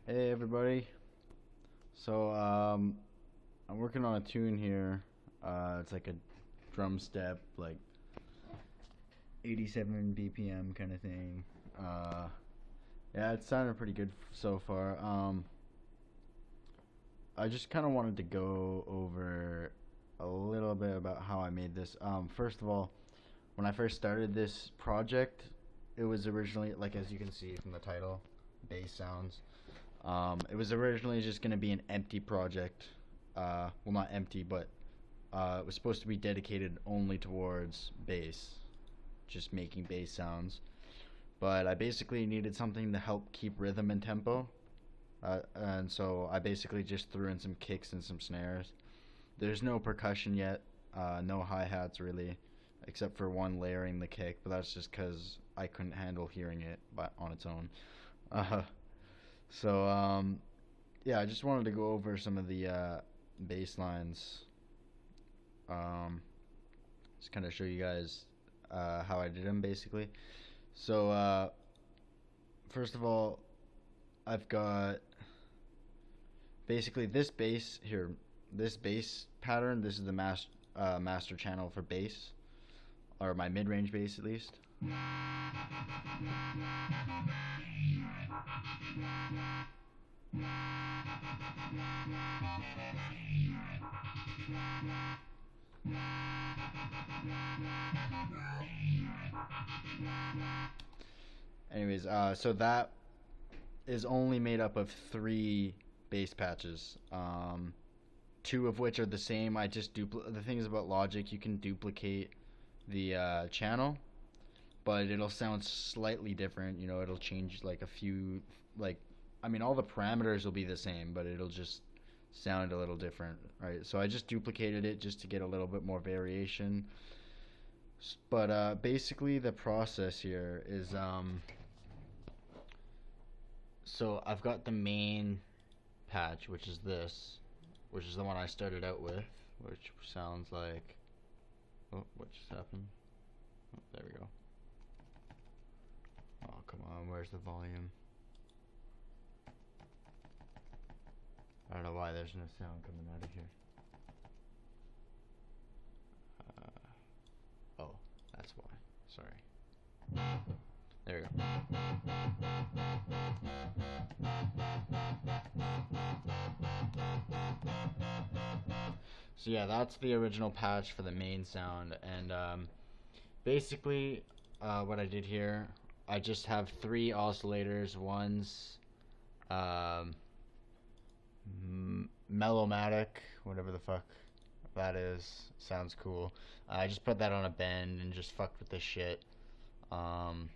Hey everybody. So I'm working on a tune here. It's like a drum step, like 87 BPM kind of thing. Uh, yeah, it's sounding pretty good so far. I just kind of wanted to go over a little bit about how I made this. First of all, when I first started this project, it was originally, like as you can see from the title, bass sounds. It was originally just going to be an empty project. Well, not empty, but it was supposed to be dedicated only towards bass, just making bass sounds. But I basically needed something to help keep rhythm and tempo. And so I basically just threw in some kicks and some snares. There's no percussion yet, no hi-hats really, except for one layering the kick, but that's just because I couldn't handle hearing it on its own. Uh, so yeah, I just wanted to go over some of the bass lines. Um, just kind of show you guys how I did them basically. So first of all, I've got basically this bass here, this bass pattern. This is the master channel for bass, or my mid-range bass at least. Anyways, so that is only made up of three bass patches. Two of which are the same. I just the thing is about Logic, you can duplicate the channel, but it'll sound slightly different. You know, it'll change like a few, like, I mean, all the parameters will be the same, but it'll just sound a little different, right? So I just duplicated it just to get a little bit more variation. But basically, the process here is so I've got the main patch, which is this, which is the one I started out with, which sounds like. Oh, what just happened? Oh, there we go. Oh, come on, where's the volume? I don't know why there's no sound coming out of here. Oh, that's why. Sorry. There we go. So yeah, that's the original patch for the main sound, and basically, what I did here, I just have three oscillators. One's um, Mellomatic, whatever the fuck that is. Sounds cool. I just put that on a bend and just fucked with this shit. Um,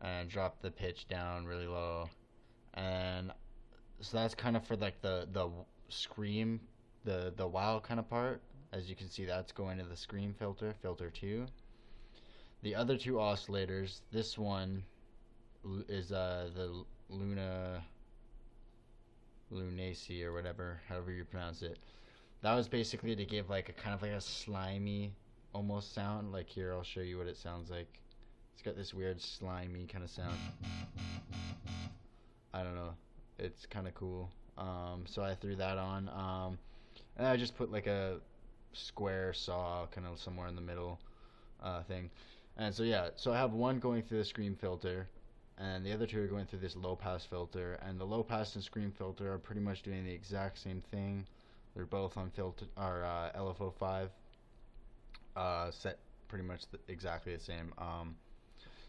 and dropped the pitch down really low. And so that's kind of for like the scream, the wow kind of part. As you can see, that's going to the scream filter, filter 2. The other two oscillators, this one is the Lunacy or whatever, however you pronounce it. That was basically to give like a kind of like a slimy almost sound. Like here, I'll show you what it sounds like. It's got this weird slimy kind of sound. I don't know. It's kind of cool. So I threw that on. And I just put like a square saw kind of somewhere in the middle thing. And so yeah, so I have one going through the scream filter, and the other two are going through this low pass filter. And the low pass and scream filter are pretty much doing the exact same thing. They're both on filter or LFO5, set pretty much exactly the same.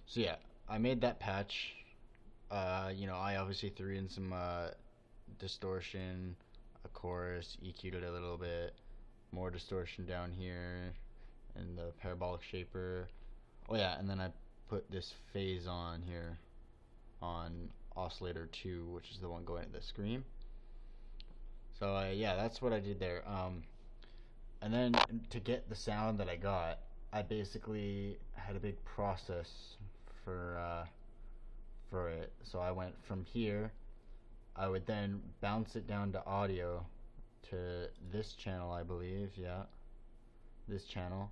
So yeah, I made that patch. You know, I obviously threw in some distortion, a chorus, EQ'd it a little bit, more distortion down here, and the parabolic shaper. Oh yeah, and then I put this phase on here on oscillator 2, which is the one going to the scream. So yeah, that's what I did there. And then to get the sound that I got, I basically had a big process for it. So I went from here. I would then bounce it down to audio to this channel, I believe. Yeah, this channel.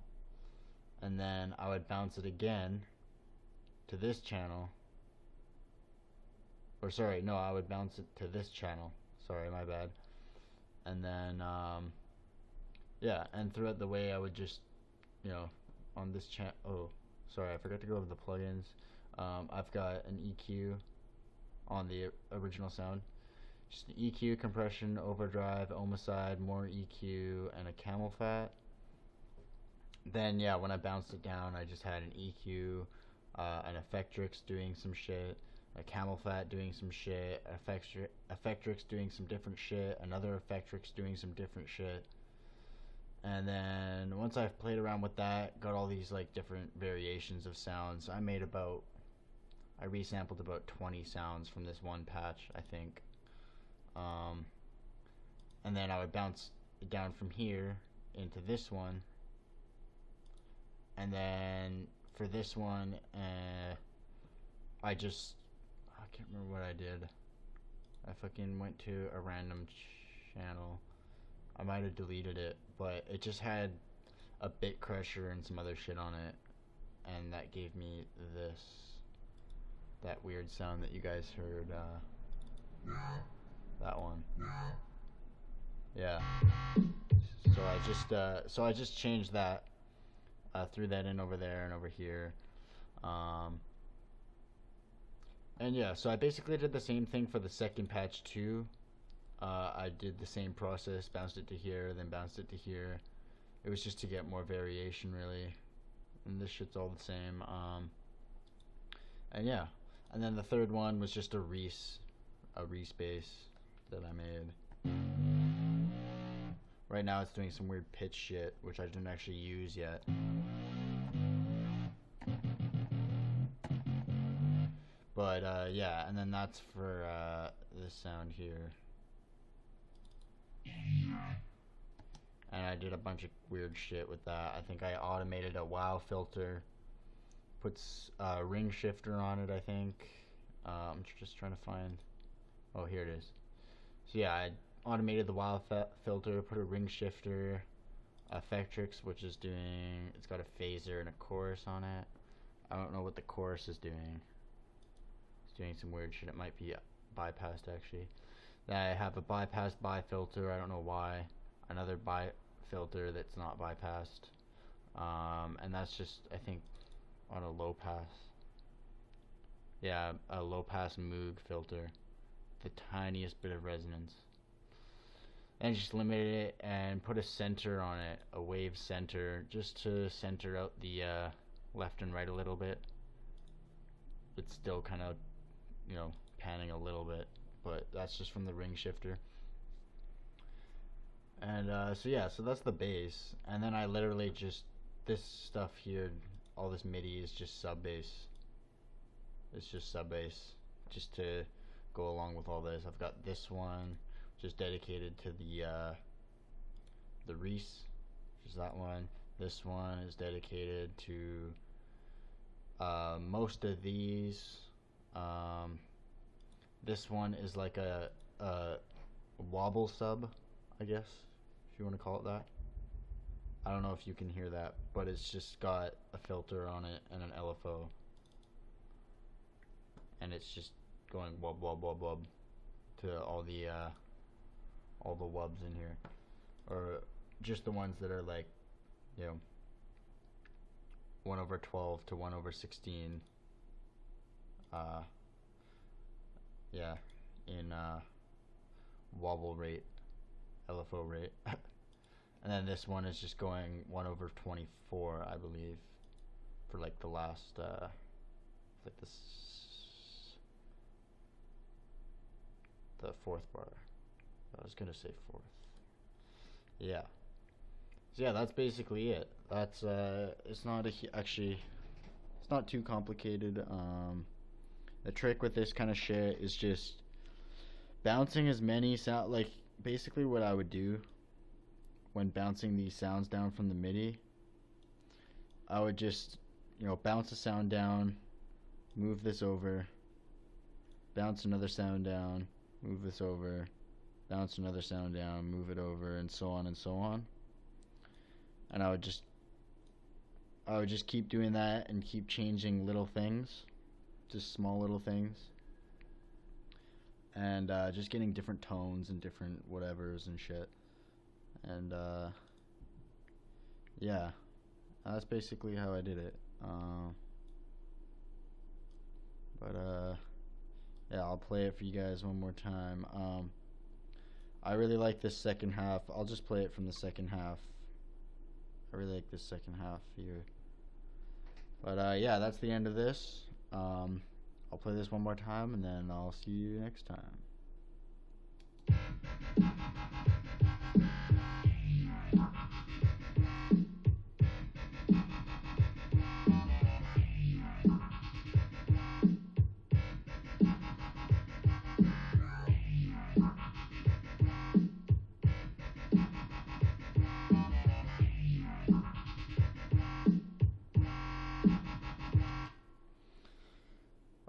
And then I would bounce it again to this channel, or sorry, no, I would bounce it to this channel. Sorry, my bad. And then yeah, and throughout the way I would just, you know, on this channel. Oh, sorry, I forgot to go over the plugins. I've got an EQ on the original sound. Just an EQ, compression, overdrive, homicide, more EQ, and a camel fat. Then yeah, when I bounced it down, I just had an EQ, an Effectrix doing some shit, a camel fat doing some shit, Effectrix doing some different shit, another Effectrix doing some different shit. And then once I've played around with that, got all these like different variations of sounds, I resampled about 20 sounds from this one patch, I think. Um, and then I would bounce it down from here into this one. And then for this one, I can't remember what I did. I fucking went to a random channel. I might have deleted it, but it just had a bit crusher and some other shit on it, and that gave me that weird sound that you guys heard. That one. Yeah. So I just changed that. Threw that in over there and over here. And yeah, so I basically did the same thing for the second patch too. I did the same process, bounced it to here, then bounced it to here. It was just to get more variation, really. And this shit's all the same. And yeah, and then the third one was just a Reese bass that I made. Right now it's doing some weird pitch shit, which I didn't actually use yet. But yeah, and then that's for this sound here. And I did a bunch of weird shit with that. I think I automated a wow filter, puts a ring shifter on it, I think. I'm just trying to find, oh, here it is. So yeah, I automated the wow filter, put a ring shifter, Effectrix, which is it's got a phaser and a chorus on it. I don't know what the chorus is doing. It's doing some weird shit. It might be bypassed, actually. Then I have a bypass filter, I don't know why. Another filter that's not bypassed. And that's just, I think, on a low pass. Yeah, a low pass Moog filter. The tiniest bit of resonance. And just limited it and put a center on it, a wave center, just to center out the left and right a little bit. It's still kind of, you know, panning a little bit, but that's just from the ring shifter. And so yeah, so that's the bass. And then I literally just, this stuff here, all this MIDI is just sub bass. It's just sub bass, just to go along with all this. I've got this one just dedicated to the Reese, which is that one. This one is dedicated to most of these. This one is like a wobble sub, I guess, if you want to call it that. I don't know if you can hear that, but it's just got a filter on it and an LFO, and it's just going wub wub wub wub to all the wubs in here, or just the ones that are like, you know, 1/12 to 1/16. Yeah, in wobble rate, LFO rate. And then this one is just going 1/24, I believe, for like the last, like this, the fourth bar. I was gonna say fourth. Yeah. So yeah, that's basically it. That's it's not actually, it's not too complicated. The trick with this kind of shit is just bouncing as many sound, like basically what I would do when bouncing these sounds down from the MIDI. I would just, you know, bounce a sound down, move this over, bounce another sound down, move this over, bounce another sound down, move it over, and so on and so on. And I would just keep doing that and keep changing little things, just small little things. and just getting different tones and different whatevers and shit. And yeah, that's basically how I did it. But yeah, I'll play it for you guys one more time. I really like this second half. I'll just play it from the second half. I really like this second half here. But yeah, that's the end of this. I'll play this one more time, and then I'll see you next time.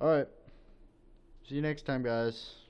Alright. See you next time, guys.